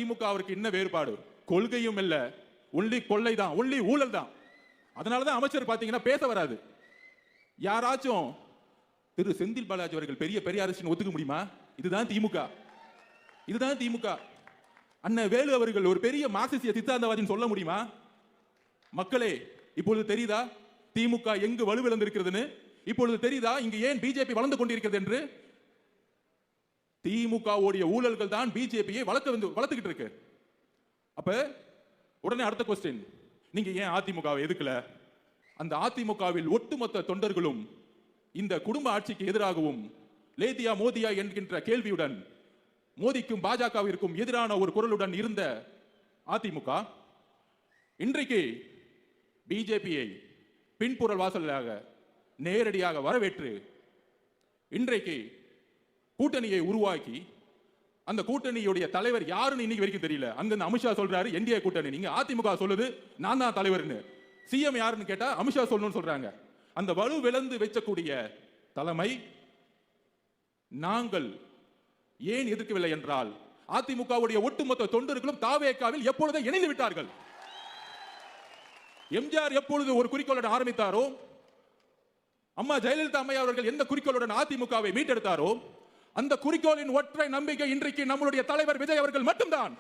திமுகவிற்கு என்ன வேறுபாடு? கொள்கையும் இல்ல, ஒன்லி கொள்ளை தான், ஒன்லி ஊழல் தான். அதனாலதான் அமைச்சர் பாத்தீங்கன்னா பேச வராது. யாராச்சும் திரு செந்தில் பாலாஜி அவர்கள் பெரிய பெரியாரிஸ்ட் ஒத்துக்க முடியுமா? இதுதான் திமுக, இதுதான் திமுக. அண்ணன் வேலு அவர்கள் ஒரு பெரிய மார்க்சிய சித்தாந்தவாதின்னு சொல்ல முடியுமா? மக்களே, இப்பொழுது தெரியுதா திமுக எங்கு வலுவிழந்திருக்கிறதுன்னு? இப்பொழுது தெரியுதா இங்கு ஏன் பிஜேபி வளர்ந்து கொண்டிருக்கிறது என்று? திமுக உடைய ஊழல்கள் தான் பிஜேபியை வளர்த்துக்கிட்டு இருக்கு. அப்ப உடனே அடுத்த கொஸ்டின், நீங்க ஏன் அதிமுகவை எதுக்கல? அந்த அதிமுகவில் ஒட்டுமொத்த தொண்டர்களும் இந்த குடும்ப ஆட்சிக்கு எதிராகவும் லேதியா மோதியா என்கின்ற கேள்வியுடன் மோதிக்கும் பாஜகவிற்கும் எதிரான ஒரு குரலுடன் இருந்த அதிமுக இன்றைக்கு பிஜேபியை பின்புற வாசலாக நேரடியாக வரவேற்று இன்றைக்கு கூட்டணியை உருவாக்கி, அந்த கூட்டணியுடைய தலைவர் யாருன்னு இன்னைக்கு வரைக்கும் தெரியல. அங்க அமித்ஷா சொல்றாரு என்டிஏ கூட்டணி, நீங்க அதிமுக சொல்லுது நான் தான் தலைவர்னு. சிஎம் யாருன்னு கேட்டா அமித்ஷா சொல்லணும்னு சொல்றாங்க. அந்த வலு விளந்து வைக்கக்கூடிய தலைமை நாங்கள் ஏன் எதிர்க்கவில்லை என்றால், அதிமுகவுடைய ஒட்டுமொத்த தொண்டர்களும் தாவேகாவில் எப்பொழுதே இணைந்து விட்டார்கள். எம்ஜிஆர் எப்பொழுது ஒரு குறிக்கோளுடன் ஆரம்பித்தாரோ, அம்மா ஜெயலலிதா அம்மையா அவர்கள் எந்த குறிக்கோளுடன் அதிமுகவை மீட்டெடுத்தாரோ, அந்த குறிக்கோளின் ஒற்றை நம்பிக்கை இன்றைக்கு நம்மளுடைய தலைவர் விஜய் அவர்கள் மட்டும்தான்.